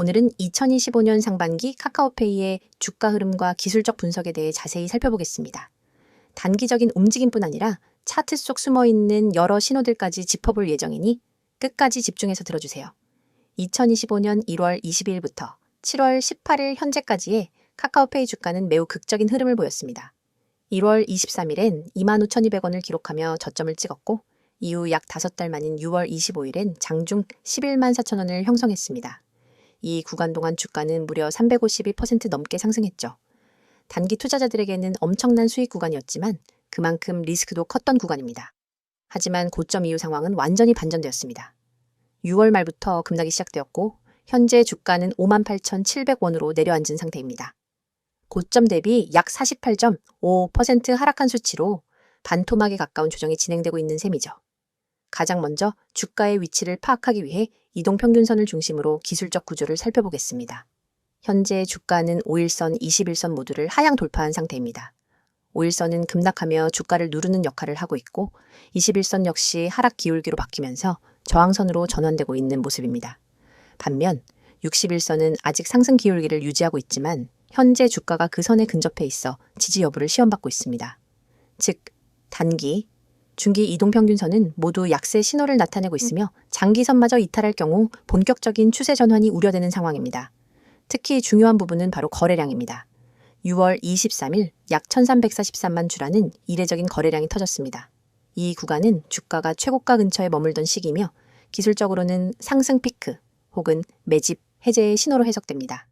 오늘은 2025년 상반기 카카오페이의 주가 흐름과 기술적 분석에 대해 자세히 살펴보겠습니다. 단기적인 움직임뿐 아니라 차트 속 숨어있는 여러 신호들까지 짚어볼 예정이니 끝까지 집중해서 들어주세요. 2025년 1월 22일부터 7월 18일 현재까지의 카카오페이 주가는 매우 극적인 흐름을 보였습니다. 1월 23일엔 25,200원을 기록하며 저점을 찍었고 이후 약 5달 만인 6월 25일엔 장중 11만 4천원을 형성했습니다. 이 구간 동안 주가는 무려 352% 넘게 상승했죠. 단기 투자자들에게는 엄청난 수익 구간이었지만 그만큼 리스크도 컸던 구간입니다. 하지만 고점 이후 상황은 완전히 반전되었습니다. 6월 말부터 급락이 시작되었고 현재 주가는 58,700원으로 내려앉은 상태입니다. 고점 대비 약 48.5% 하락한 수치로 반토막에 가까운 조정이 진행되고 있는 셈이죠. 가장 먼저 주가의 위치를 파악하기 위해 이동평균선을 중심으로 기술적 구조를 살펴보겠습니다. 현재 주가는 5일선, 21선 모두를 하향 돌파한 상태입니다. 5일선은 급락하며 주가를 누르는 역할을 하고 있고 21선 역시 하락 기울기로 바뀌면서 저항선으로 전환되고 있는 모습입니다. 반면 61선은 아직 상승 기울기를 유지하고 있지만 현재 주가가 그 선에 근접해 있어 지지 여부를 시험받고 있습니다. 즉, 단기, 중기 이동평균선은 모두 약세 신호를 나타내고 있으며 장기선마저 이탈할 경우 본격적인 추세 전환이 우려되는 상황입니다. 특히 중요한 부분은 바로 거래량입니다. 6월 23일 약 1,343만 주라는 이례적인 거래량이 터졌습니다. 이 구간은 주가가 최고가 근처에 머물던 시기이며 기술적으로는 상승 피크 혹은 매집, 해제의 신호로 해석됩니다.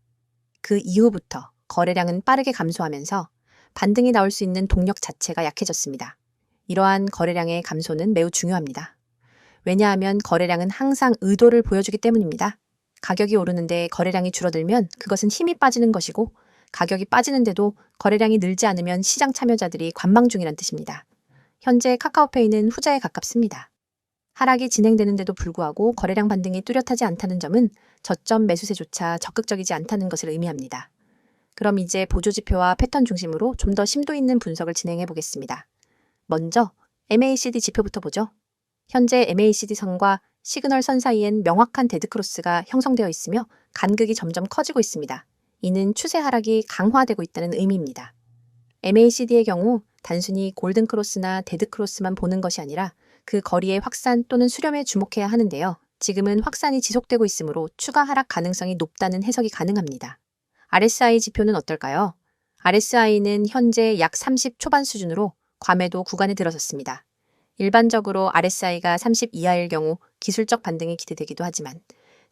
그 이후부터 거래량은 빠르게 감소하면서 반등이 나올 수 있는 동력 자체가 약해졌습니다. 이러한 거래량의 감소는 매우 중요합니다. 왜냐하면 거래량은 항상 의도를 보여주기 때문입니다. 가격이 오르는데 거래량이 줄어들면 그것은 힘이 빠지는 것이고 가격이 빠지는데도 거래량이 늘지 않으면 시장 참여자들이 관망 중이란 뜻입니다. 현재 카카오페이는 후자에 가깝습니다. 하락이 진행되는데도 불구하고 거래량 반등이 뚜렷하지 않다는 점은 저점 매수세조차 적극적이지 않다는 것을 의미합니다. 그럼 이제 보조지표와 패턴 중심으로 좀 더 심도 있는 분석을 진행해 보겠습니다. 먼저 MACD 지표부터 보죠. 현재 MACD 선과 시그널 선 사이엔 명확한 데드크로스가 형성되어 있으며 간극이 점점 커지고 있습니다. 이는 추세 하락이 강화되고 있다는 의미입니다. MACD의 경우 단순히 골든크로스나 데드크로스만 보는 것이 아니라 그 거리의 확산 또는 수렴에 주목해야 하는데요. 지금은 확산이 지속되고 있으므로 추가 하락 가능성이 높다는 해석이 가능합니다. RSI 지표는 어떨까요? RSI는 현재 약 30 초반 수준으로 과매도 구간에 들어섰습니다. 일반적으로 RSI가 30 이하일 경우 기술적 반등이 기대되기도 하지만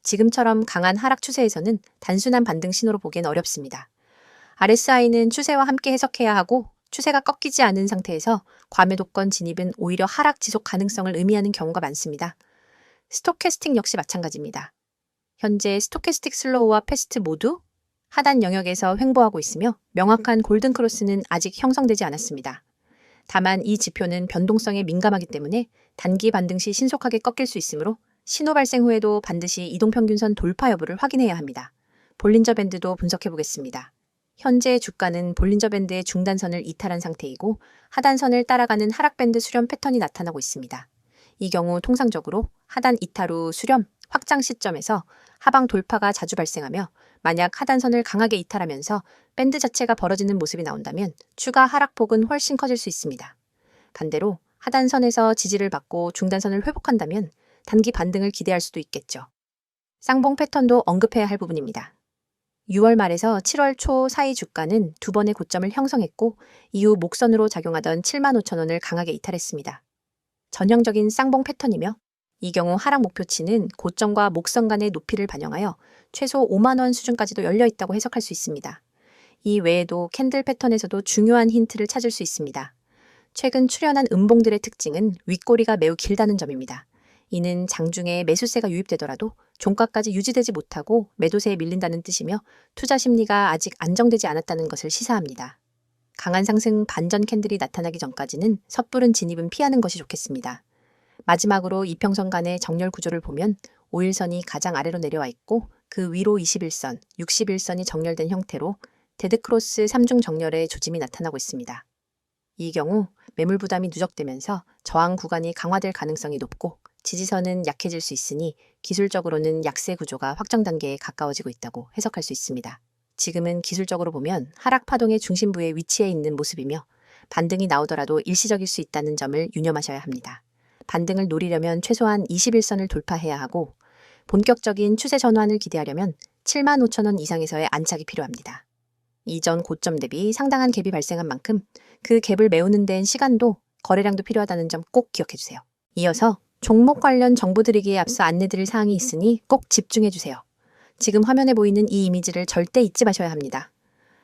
지금처럼 강한 하락 추세에서는 단순한 반등 신호로 보기엔 어렵습니다. RSI는 추세와 함께 해석해야 하고 추세가 꺾이지 않은 상태에서 과매도권 진입은 오히려 하락 지속 가능성을 의미하는 경우가 많습니다. 스토캐스틱 역시 마찬가지입니다. 현재 스토캐스틱 슬로우와 패스트 모두 하단 영역에서 횡보하고 있으며 명확한 골든크로스는 아직 형성되지 않았습니다. 다만 이 지표는 변동성에 민감하기 때문에 단기 반등 시 신속하게 꺾일 수 있으므로 신호 발생 후에도 반드시 이동평균선 돌파 여부를 확인해야 합니다. 볼린저 밴드도 분석해 보겠습니다. 현재 주가는 볼린저 밴드의 중단선을 이탈한 상태이고 하단선을 따라가는 하락밴드 수렴 패턴이 나타나고 있습니다. 이 경우 통상적으로 하단 이탈 후 수렴, 확장 시점에서 하방 돌파가 자주 발생하며 만약 하단선을 강하게 이탈하면서 밴드 자체가 벌어지는 모습이 나온다면 추가 하락폭은 훨씬 커질 수 있습니다. 반대로 하단선에서 지지를 받고 중단선을 회복한다면 단기 반등을 기대할 수도 있겠죠. 쌍봉 패턴도 언급해야 할 부분입니다. 6월 말에서 7월 초 사이 주가는 두 번의 고점을 형성했고 이후 목선으로 작용하던 75,000원을 강하게 이탈했습니다. 전형적인 쌍봉 패턴이며 이 경우 하락 목표치는 고점과 목선 간의 높이를 반영하여 최소 5만원 수준까지도 열려 있다고 해석할 수 있습니다. 이 외에도 캔들 패턴에서도 중요한 힌트를 찾을 수 있습니다. 최근 출현한 음봉들의 특징은 윗꼬리가 매우 길다는 점입니다. 이는 장중에 매수세가 유입되더라도 종가까지 유지되지 못하고 매도세에 밀린다는 뜻이며 투자 심리가 아직 안정되지 않았다는 것을 시사합니다. 강한 상승 반전 캔들이 나타나기 전까지는 섣부른 진입은 피하는 것이 좋겠습니다. 마지막으로 이평선 간의 정렬 구조를 보면 5일선이 가장 아래로 내려와 있고 그 위로 21선, 61선이 정렬된 형태로 데드크로스 3중 정렬의 조짐이 나타나고 있습니다. 이 경우 매물 부담이 누적되면서 저항 구간이 강화될 가능성이 높고 지지선은 약해질 수 있으니 기술적으로는 약세 구조가 확정 단계에 가까워지고 있다고 해석할 수 있습니다. 지금은 기술적으로 보면 하락 파동의 중심부에 위치해 있는 모습이며 반등이 나오더라도 일시적일 수 있다는 점을 유념하셔야 합니다. 반등을 노리려면 최소한 21선을 돌파해야 하고 본격적인 추세 전환을 기대하려면 75,000원 이상에서의 안착이 필요합니다. 이전 고점 대비 상당한 갭이 발생한 만큼 그 갭을 메우는 데엔 시간도 거래량도 필요하다는 점 꼭 기억해 주세요. 이어서 종목 관련 정보 드리기에 앞서 안내드릴 사항이 있으니 꼭 집중해 주세요. 지금 화면에 보이는 이 이미지를 절대 잊지 마셔야 합니다.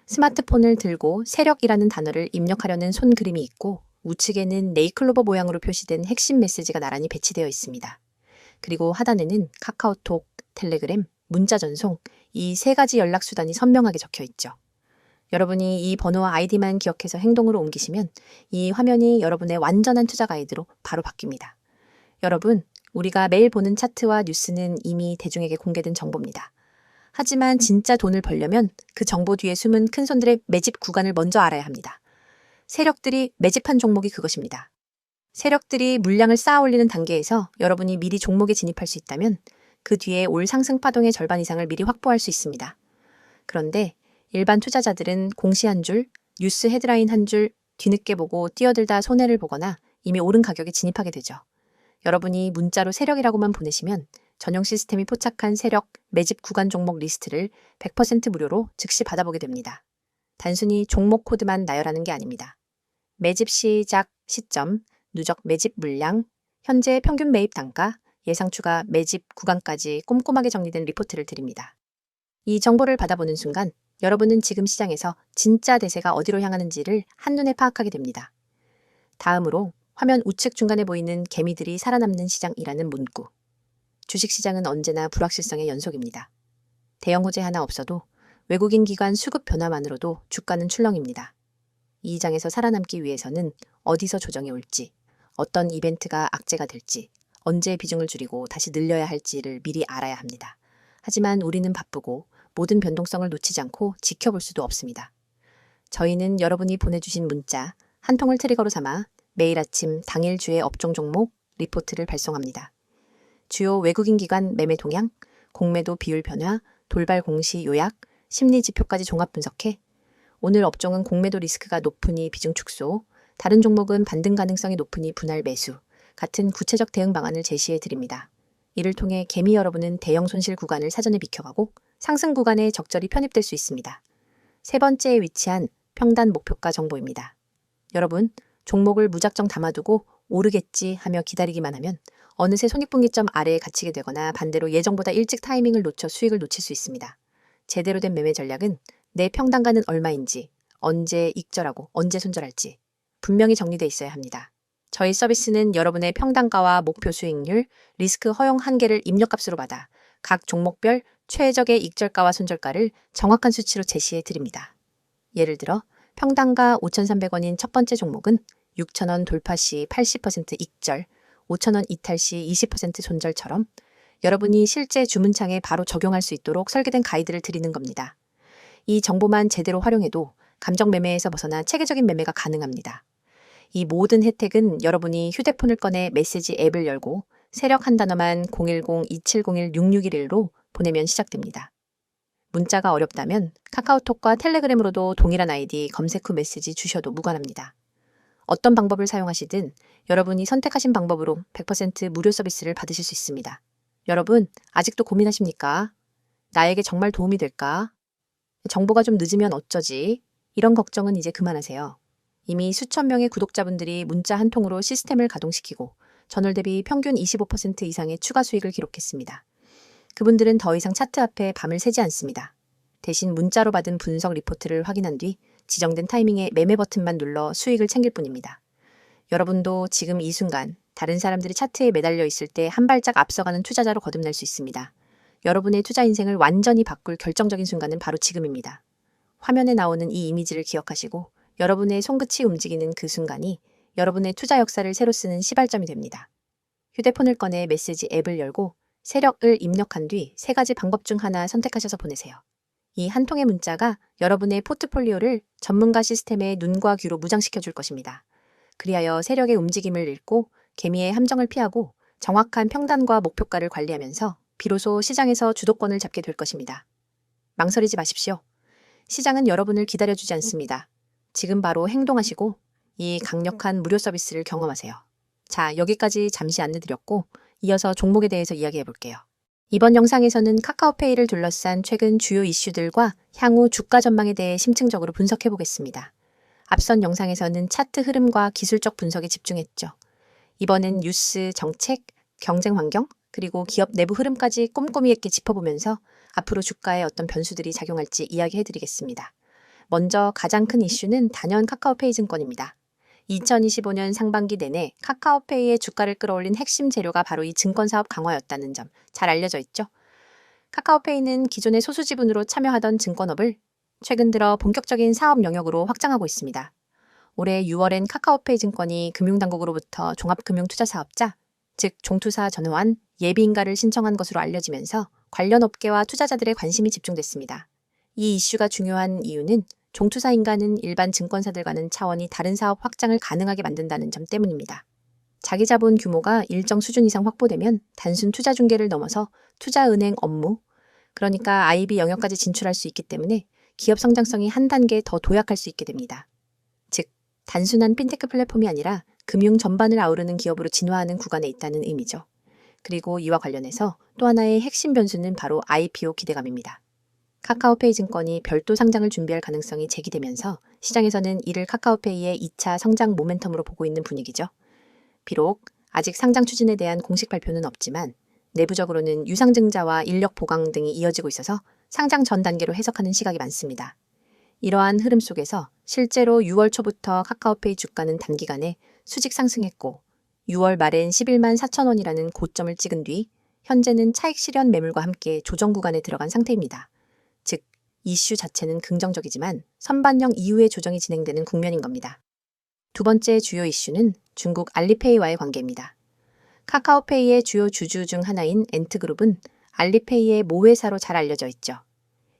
스마트폰을 들고 세력이라는 단어를 입력하려는 손 그림이 있고 우측에는 네이클로버 모양으로 표시된 핵심 메시지가 나란히 배치되어 있습니다. 그리고 하단에는 카카오톡, 텔레그램, 문자 전송 이 세 가지 연락 수단이 선명하게 적혀 있죠. 여러분이 이 번호와 아이디만 기억해서 행동으로 옮기시면 이 화면이 여러분의 완전한 투자 가이드로 바로 바뀝니다. 여러분, 우리가 매일 보는 차트와 뉴스는 이미 대중에게 공개된 정보입니다. 하지만 진짜 돈을 벌려면 그 정보 뒤에 숨은 큰손들의 매집 구간을 먼저 알아야 합니다. 세력들이 매집한 종목이 그것입니다. 세력들이 물량을 쌓아 올리는 단계에서 여러분이 미리 종목에 진입할 수 있다면 그 뒤에 올 상승 파동의 절반 이상을 미리 확보할 수 있습니다. 그런데 일반 투자자들은 공시 한 줄, 뉴스 헤드라인 한 줄 뒤늦게 보고 뛰어들다 손해를 보거나 이미 오른 가격에 진입하게 되죠. 여러분이 문자로 세력이라고만 보내시면 전용 시스템이 포착한 세력 매집 구간 종목 리스트를 100% 무료로 즉시 받아보게 됩니다. 단순히 종목 코드만 나열하는 게 아닙니다. 매집 시작 시점, 누적 매집 물량, 현재 평균 매입 단가, 예상 추가 매집 구간까지 꼼꼼하게 정리된 리포트를 드립니다. 이 정보를 받아보는 순간 여러분은 지금 시장에서 진짜 대세가 어디로 향하는지를 한눈에 파악하게 됩니다. 다음으로 화면 우측 중간에 보이는 개미들이 살아남는 시장이라는 문구. 주식시장은 언제나 불확실성의 연속입니다. 대형 호재 하나 없어도 외국인 기관 수급 변화만으로도 주가는 출렁입니다. 이 장에서 살아남기 위해서는 어디서 조정이 올지, 어떤 이벤트가 악재가 될지, 언제 비중을 줄이고 다시 늘려야 할지를 미리 알아야 합니다. 하지만 우리는 바쁘고 모든 변동성을 놓치지 않고 지켜볼 수도 없습니다. 저희는 여러분이 보내주신 문자 한 통을 트리거로 삼아 매일 아침 당일 주의 업종 종목 리포트를 발송합니다. 주요 외국인 기관 매매 동향, 공매도 비율 변화, 돌발 공시 요약, 심리 지표까지 종합 분석해 오늘 업종은 공매도 리스크가 높으니 비중 축소, 다른 종목은 반등 가능성이 높으니 분할 매수 같은 구체적 대응 방안을 제시해 드립니다. 이를 통해 개미 여러분은 대형 손실 구간을 사전에 비켜가고 상승 구간에 적절히 편입될 수 있습니다. 세 번째에 위치한 평단 목표가 정보입니다. 여러분, 종목을 무작정 담아두고 오르겠지 하며 기다리기만 하면 어느새 손익분기점 아래에 갇히게 되거나 반대로 예정보다 일찍 타이밍을 놓쳐 수익을 놓칠 수 있습니다. 제대로 된 매매 전략은 내 평단가는 얼마인지, 언제 익절하고 언제 손절할지 분명히 정리되어 있어야 합니다. 저희 서비스는 여러분의 평단가와 목표 수익률, 리스크 허용 한계를 입력값으로 받아 각 종목별 최적의 익절가와 손절가를 정확한 수치로 제시해 드립니다. 예를 들어 평단가 5,300원인 첫 번째 종목은 6,000원 돌파 시 80% 익절, 5,000원 이탈 시 20% 손절처럼 여러분이 실제 주문창에 바로 적용할 수 있도록 설계된 가이드를 드리는 겁니다. 이 정보만 제대로 활용해도 감정 매매에서 벗어나 체계적인 매매가 가능합니다. 이 모든 혜택은 여러분이 휴대폰을 꺼내 메시지 앱을 열고 세력 한 단어만 010-2701-6611로 보내면 시작됩니다. 문자가 어렵다면 카카오톡과 텔레그램으로도 동일한 아이디 검색 후 메시지 주셔도 무관합니다. 어떤 방법을 사용하시든 여러분이 선택하신 방법으로 100% 무료 서비스를 받으실 수 있습니다. 여러분, 아직도 고민하십니까? 나에게 정말 도움이 될까? 정보가 좀 늦으면 어쩌지? 이런 걱정은 이제 그만하세요. 이미 수천 명의 구독자분들이 문자 한 통으로 시스템을 가동시키고 전월 대비 평균 25% 이상의 추가 수익을 기록했습니다. 그분들은 더 이상 차트 앞에 밤을 새지 않습니다. 대신 문자로 받은 분석 리포트를 확인한 뒤 지정된 타이밍에 매매 버튼만 눌러 수익을 챙길 뿐입니다. 여러분도 지금 이 순간 다른 사람들이 차트에 매달려 있을 때 한 발짝 앞서가는 투자자로 거듭날 수 있습니다. 여러분의 투자 인생을 완전히 바꿀 결정적인 순간은 바로 지금입니다. 화면에 나오는 이 이미지를 기억하시고 여러분의 손끝이 움직이는 그 순간이 여러분의 투자 역사를 새로 쓰는 시발점이 됩니다. 휴대폰을 꺼내 메시지 앱을 열고 세력을 입력한 뒤 세 가지 방법 중 하나 선택하셔서 보내세요. 이 한 통의 문자가 여러분의 포트폴리오를 전문가 시스템의 눈과 귀로 무장시켜 줄 것입니다. 그리하여 세력의 움직임을 읽고 개미의 함정을 피하고 정확한 평단과 목표가를 관리하면서 비로소 시장에서 주도권을 잡게 될 것입니다. 망설이지 마십시오. 시장은 여러분을 기다려주지 않습니다. 지금 바로 행동하시고 이 강력한 무료 서비스를 경험하세요. 자, 여기까지 잠시 안내드렸고 이어서 종목에 대해서 이야기해 볼게요. 이번 영상에서는 카카오페이를 둘러싼 최근 주요 이슈들과 향후 주가 전망에 대해 심층적으로 분석해 보겠습니다. 앞선 영상에서는 차트 흐름과 기술적 분석에 집중했죠. 이번엔 뉴스, 정책, 경쟁 환경, 그리고 기업 내부 흐름까지 꼼꼼히 있게 짚어보면서 앞으로 주가에 어떤 변수들이 작용할지 이야기해 드리겠습니다. 먼저 가장 큰 이슈는 단연 카카오페이 증권입니다. 2025년 상반기 내내 카카오페이의 주가를 끌어올린 핵심 재료가 바로 이 증권 사업 강화였다는 점 잘 알려져 있죠. 카카오페이는 기존의 소수 지분으로 참여하던 증권업을 최근 들어 본격적인 사업 영역으로 확장하고 있습니다. 올해 6월엔 카카오페이 증권이 금융당국으로부터 종합금융투자사업자, 즉 종투사 전환 예비인가를 신청한 것으로 알려지면서 관련 업계와 투자자들의 관심이 집중됐습니다. 이 이슈가 중요한 이유는 종투사 인가는 일반 증권사들과는 차원이 다른 사업 확장을 가능하게 만든다는 점 때문입니다. 자기 자본 규모가 일정 수준 이상 확보되면 단순 투자 중개를 넘어서 투자은행 업무, 그러니까 IB 영역까지 진출할 수 있기 때문에 기업 성장성이 한 단계 더 도약할 수 있게 됩니다. 즉, 단순한 핀테크 플랫폼이 아니라 금융 전반을 아우르는 기업으로 진화하는 구간에 있다는 의미죠. 그리고 이와 관련해서 또 하나의 핵심 변수는 바로 IPO 기대감입니다. 카카오페이 증권이 별도 상장을 준비할 가능성이 제기되면서 시장에서는 이를 카카오페이의 2차 성장 모멘텀으로 보고 있는 분위기죠. 비록 아직 상장 추진에 대한 공식 발표는 없지만 내부적으로는 유상증자와 인력 보강 등이 이어지고 있어서 상장 전 단계로 해석하는 시각이 많습니다. 이러한 흐름 속에서 실제로 6월 초부터 카카오페이 주가는 단기간에 수직 상승했고 6월 말엔 11만 4천 원이라는 고점을 찍은 뒤 현재는 차익 실현 매물과 함께 조정 구간에 들어간 상태입니다. 즉, 이슈 자체는 긍정적이지만 선반영 이후에 조정이 진행되는 국면인 겁니다. 두 번째 주요 이슈는 중국 알리페이와의 관계입니다. 카카오페이의 주요 주주 중 하나인 엔트그룹은 알리페이의 모회사로 잘 알려져 있죠.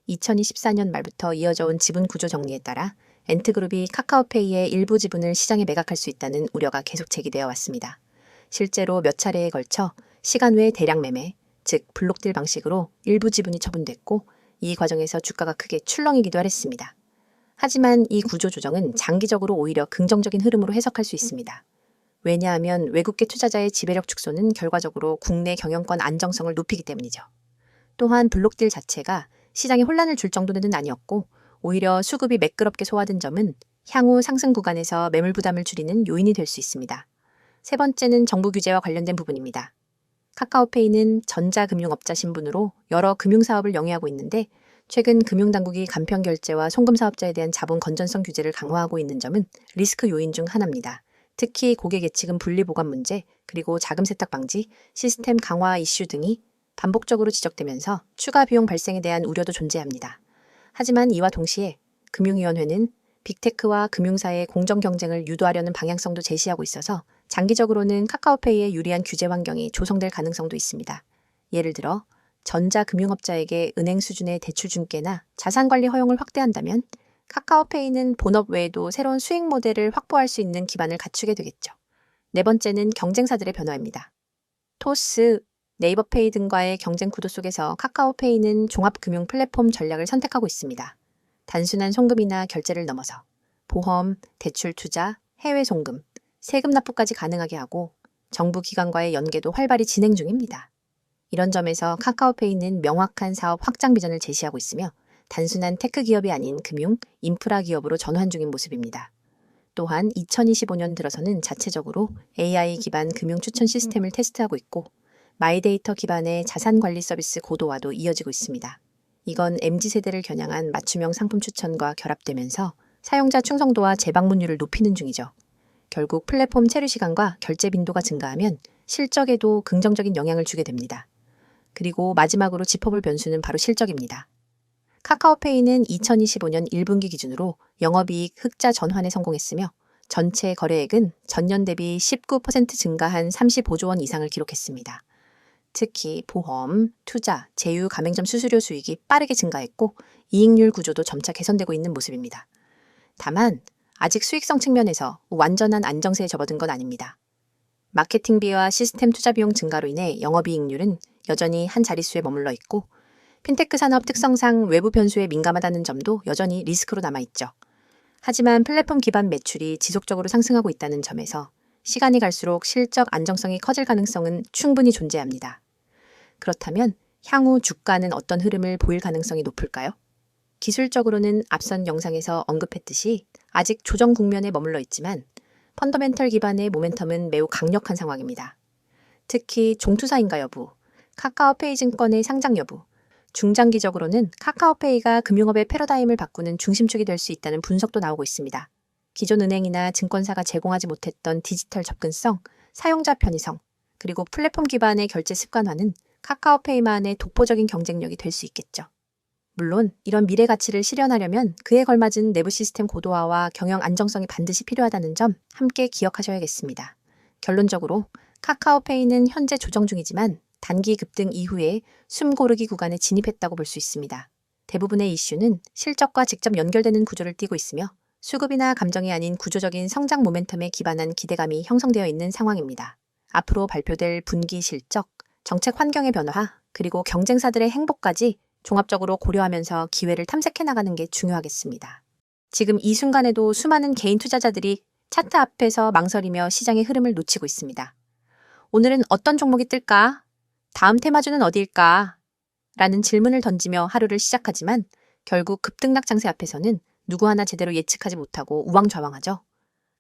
2024년 말부터 이어져 온 지분 구조 정리에 따라 엔트그룹이 카카오페이의 일부 지분을 시장에 매각할 수 있다는 우려가 계속 제기되어 왔습니다. 실제로 몇 차례에 걸쳐 시간 외 대량 매매, 즉 블록딜 방식으로 일부 지분이 처분됐고 이 과정에서 주가가 크게 출렁이기도 했습니다. 하지만 이 구조 조정은 장기적으로 오히려 긍정적인 흐름으로 해석할 수 있습니다. 왜냐하면 외국계 투자자의 지배력 축소는 결과적으로 국내 경영권 안정성을 높이기 때문이죠. 또한 블록딜 자체가 시장에 혼란을 줄 정도는 아니었고 오히려 수급이 매끄럽게 소화된 점은 향후 상승 구간에서 매물 부담을 줄이는 요인이 될 수 있습니다. 세 번째는 정부 규제와 관련된 부분입니다. 카카오페이는 전자금융업자 신분으로 여러 금융사업을 영위하고 있는데 최근 금융당국이 간편결제와 송금사업자에 대한 자본 건전성 규제를 강화하고 있는 점은 리스크 요인 중 하나입니다. 특히 고객 예치금 분리 보관 문제, 그리고 자금 세탁 방지, 시스템 강화 이슈 등이 반복적으로 지적되면서 추가 비용 발생에 대한 우려도 존재합니다. 하지만 이와 동시에 금융위원회는 빅테크와 금융사의 공정 경쟁을 유도하려는 방향성도 제시하고 있어서 장기적으로는 카카오페이에 유리한 규제 환경이 조성될 가능성도 있습니다. 예를 들어 전자금융업자에게 은행 수준의 대출 중개나 자산관리 허용을 확대한다면 카카오페이는 본업 외에도 새로운 수익 모델을 확보할 수 있는 기반을 갖추게 되겠죠. 네 번째는 경쟁사들의 변화입니다. 토스, 네이버페이 등과의 경쟁 구도 속에서 카카오페이는 종합금융 플랫폼 전략을 선택하고 있습니다. 단순한 송금이나 결제를 넘어서 보험, 대출 투자, 해외 송금, 세금 납부까지 가능하게 하고 정부 기관과의 연계도 활발히 진행 중입니다. 이런 점에서 카카오페이는 명확한 사업 확장 비전을 제시하고 있으며 단순한 테크 기업이 아닌 금융, 인프라 기업으로 전환 중인 모습입니다. 또한 2025년 들어서는 자체적으로 AI 기반 금융 추천 시스템을 테스트하고 있고 마이데이터 기반의 자산 관리 서비스 고도화도 이어지고 있습니다. 이건 MZ세대를 겨냥한 맞춤형 상품 추천과 결합되면서 사용자 충성도와 재방문율을 높이는 중이죠. 결국 플랫폼 체류 시간과 결제 빈도가 증가하면 실적에도 긍정적인 영향을 주게 됩니다. 그리고 마지막으로 짚어볼 변수는 바로 실적입니다. 카카오페이는 2025년 1분기 기준으로 영업이익 흑자 전환에 성공했으며 전체 거래액은 전년 대비 19% 증가한 35조 원 이상을 기록했습니다. 특히 보험, 투자, 제휴, 가맹점 수수료 수익이 빠르게 증가했고 이익률 구조도 점차 개선되고 있는 모습입니다. 다만 아직 수익성 측면에서 완전한 안정세에 접어든 건 아닙니다. 마케팅비와 시스템 투자 비용 증가로 인해 영업이익률은 여전히 한 자릿수에 머물러 있고 핀테크 산업 특성상 외부 변수에 민감하다는 점도 여전히 리스크로 남아있죠. 하지만 플랫폼 기반 매출이 지속적으로 상승하고 있다는 점에서 시간이 갈수록 실적 안정성이 커질 가능성은 충분히 존재합니다. 그렇다면 향후 주가는 어떤 흐름을 보일 가능성이 높을까요? 기술적으로는 앞선 영상에서 언급했듯이 아직 조정 국면에 머물러 있지만 펀더멘털 기반의 모멘텀은 매우 강력한 상황입니다. 특히 종투사인가 여부, 카카오페이 증권의 상장 여부, 중장기적으로는 카카오페이가 금융업의 패러다임을 바꾸는 중심축이 될 수 있다는 분석도 나오고 있습니다. 기존 은행이나 증권사가 제공하지 못했던 디지털 접근성, 사용자 편의성, 그리고 플랫폼 기반의 결제 습관화는 카카오페이만의 독보적인 경쟁력이 될 수 있겠죠. 물론 이런 미래 가치를 실현하려면 그에 걸맞은 내부 시스템 고도화와 경영 안정성이 반드시 필요하다는 점 함께 기억하셔야겠습니다. 결론적으로 카카오페이는 현재 조정 중이지만 단기 급등 이후에 숨고르기 구간에 진입했다고 볼 수 있습니다. 대부분의 이슈는 실적과 직접 연결되는 구조를 띠고 있으며 수급이나 감정이 아닌 구조적인 성장 모멘텀에 기반한 기대감이 형성되어 있는 상황입니다. 앞으로 발표될 분기 실적, 정책 환경의 변화, 그리고 경쟁사들의 행보까지 종합적으로 고려하면서 기회를 탐색해 나가는 게 중요하겠습니다. 지금 이 순간에도 수많은 개인 투자자들이 차트 앞에서 망설이며 시장의 흐름을 놓치고 있습니다. 오늘은 어떤 종목이 뜰까? 다음 테마주는 어디일까? 라는 질문을 던지며 하루를 시작하지만 결국 급등락 장세 앞에서는 누구 하나 제대로 예측하지 못하고 우왕좌왕하죠.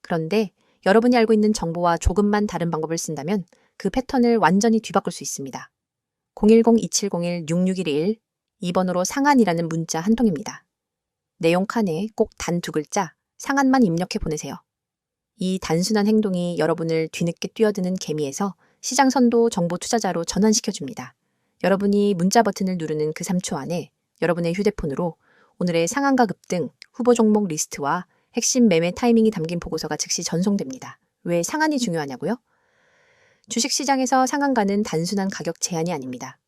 그런데 여러분이 알고 있는 정보와 조금만 다른 방법을 쓴다면 그 패턴을 완전히 뒤바꿀 수 있습니다. 010-2701-6611 2번으로 상한이라는 문자 한 통입니다. 내용 칸에 꼭 단 2글자 상한만 입력해 보내세요. 이 단순한 행동이 여러분을 뒤늦게 뛰어드는 개미에서 시장 선도 정보 투자자로 전환시켜줍니다. 여러분이 문자 버튼을 누르는 그 3초 안에 여러분의 휴대폰으로 오늘의 상한가 급등, 후보 종목 리스트와 핵심 매매 타이밍이 담긴 보고서가 즉시 전송됩니다. 왜 상한이 중요하냐고요? 주식시장에서 상한가는 단순한 가격 제한이 아닙니다.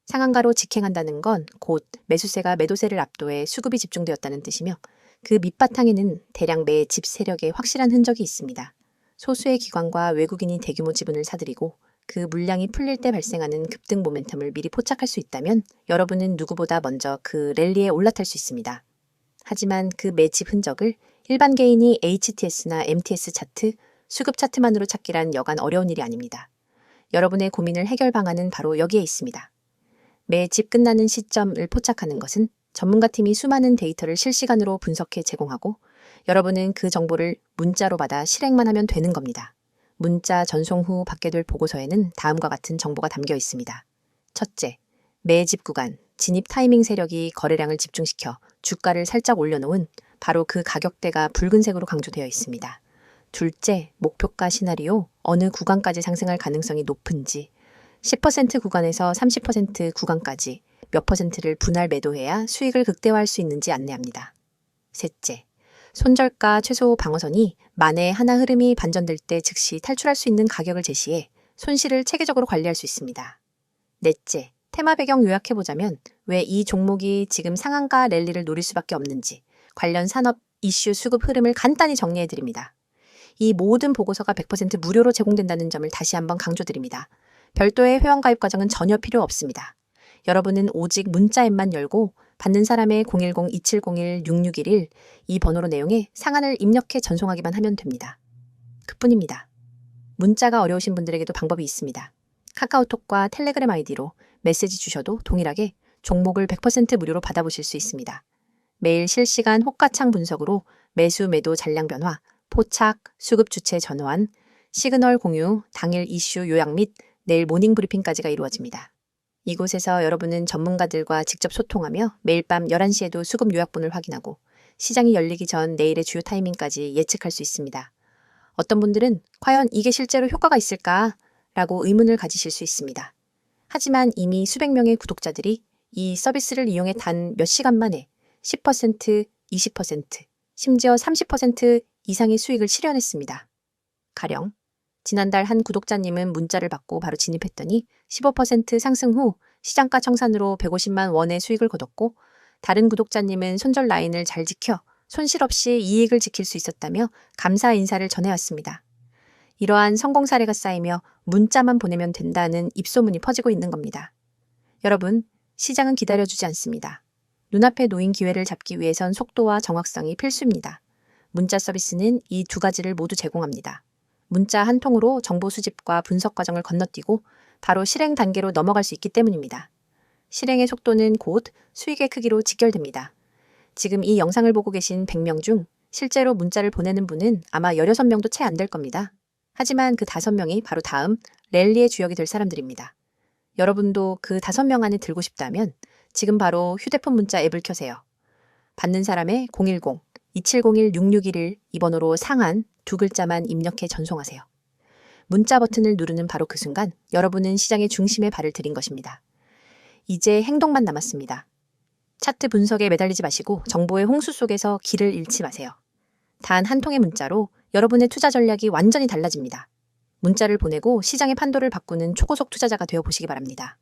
상한가로 직행한다는 건 곧 매수세가 매도세를 압도해 수급이 집중되었다는 뜻이며 그 밑바탕에는 대량 매집 세력의 확실한 흔적이 있습니다. 소수의 기관과 외국인이 대규모 지분을 사들이고 그 물량이 풀릴 때 발생하는 급등 모멘텀을 미리 포착할 수 있다면 여러분은 누구보다 먼저 그 랠리에 올라탈 수 있습니다. 하지만 그 매집 흔적을 일반 개인이 HTS나 MTS 차트, 수급 차트만으로 찾기란 여간 어려운 일이 아닙니다. 여러분의 고민을 해결 방안은 바로 여기에 있습니다. 매집 끝나는 시점을 포착하는 것은 전문가팀이 수많은 데이터를 실시간으로 분석해 제공하고 여러분은 그 정보를 문자로 받아 실행만 하면 되는 겁니다. 문자 전송 후 받게 될 보고서에는 다음과 같은 정보가 담겨 있습니다. 첫째, 매집 구간, 진입 타이밍 세력이 거래량을 집중시켜 주가를 살짝 올려놓은 바로 그 가격대가 붉은색으로 강조되어 있습니다. 둘째, 목표가 시나리오, 어느 구간까지 상승할 가능성이 높은지, 10% 구간에서 30% 구간까지 몇 퍼센트를 분할 매도해야 수익을 극대화할 수 있는지 안내합니다. 셋째, 손절가 최소 방어선이 만에 하나 흐름이 반전될 때 즉시 탈출할 수 있는 가격을 제시해 손실을 체계적으로 관리할 수 있습니다. 넷째, 테마 배경 요약해보자면 왜 이 종목이 지금 상한가 랠리를 노릴 수밖에 없는지 관련 산업 이슈 수급 흐름을 간단히 정리해드립니다. 이 모든 보고서가 100% 무료로 제공된다는 점을 다시 한번 강조드립니다. 별도의 회원가입 과정은 전혀 필요 없습니다. 여러분은 오직 문자 앱만 열고 받는 사람의 010-2701-6611 이 번호로 내용에 상한을 입력해 전송하기만 하면 됩니다. 그뿐입니다. 문자가 어려우신 분들에게도 방법이 있습니다. 카카오톡과 텔레그램 아이디로 메시지 주셔도 동일하게 종목을 100% 무료로 받아보실 수 있습니다. 매일 실시간 호가창 분석으로 매수 매도 잔량 변화, 포착, 수급 주체 전환, 시그널 공유, 당일 이슈 요약 및 내일 모닝 브리핑까지가 이루어집니다. 이곳에서 여러분은 전문가들과 직접 소통하며 매일 밤 11시에도 수급 요약본을 확인하고 시장이 열리기 전 내일의 주요 타이밍까지 예측할 수 있습니다. 어떤 분들은 과연 이게 실제로 효과가 있을까? 라고 의문을 가지실 수 있습니다. 하지만 이미 수백 명의 구독자들이 이 서비스를 이용해 단 몇 시간 만에 10%, 20%, 심지어 30% 이상의 수익을 실현했습니다. 가령 지난달 한 구독자님은 문자를 받고 바로 진입했더니 15% 상승 후 시장가 청산으로 150만 원의 수익을 거뒀고 다른 구독자님은 손절 라인을 잘 지켜 손실 없이 이익을 지킬 수 있었다며 감사 인사를 전해왔습니다. 이러한 성공 사례가 쌓이며 문자만 보내면 된다는 입소문이 퍼지고 있는 겁니다. 여러분, 시장은 기다려주지 않습니다. 눈앞에 놓인 기회를 잡기 위해선 속도와 정확성이 필수입니다. 문자 서비스는 이 두 가지를 모두 제공합니다. 문자 한 통으로 정보 수집과 분석 과정을 건너뛰고 바로 실행 단계로 넘어갈 수 있기 때문입니다. 실행의 속도는 곧 수익의 크기로 직결됩니다. 지금 이 영상을 보고 계신 100명 중 실제로 문자를 보내는 분은 아마 16명도 채 안 될 겁니다. 하지만 그 5명이 바로 다음 랠리의 주역이 될 사람들입니다. 여러분도 그 5명 안에 들고 싶다면 지금 바로 휴대폰 문자 앱을 켜세요. 받는 사람의 010-2701-6611 이 번호로 상한 2글자만 입력해 전송하세요. 문자 버튼을 누르는 바로 그 순간 여러분은 시장의 중심에 발을 들인 것입니다. 이제 행동만 남았습니다. 차트 분석에 매달리지 마시고 정보의 홍수 속에서 길을 잃지 마세요. 단 한 통의 문자로 여러분의 투자 전략이 완전히 달라집니다. 문자를 보내고 시장의 판도를 바꾸는 초고속 투자자가 되어 보시기 바랍니다.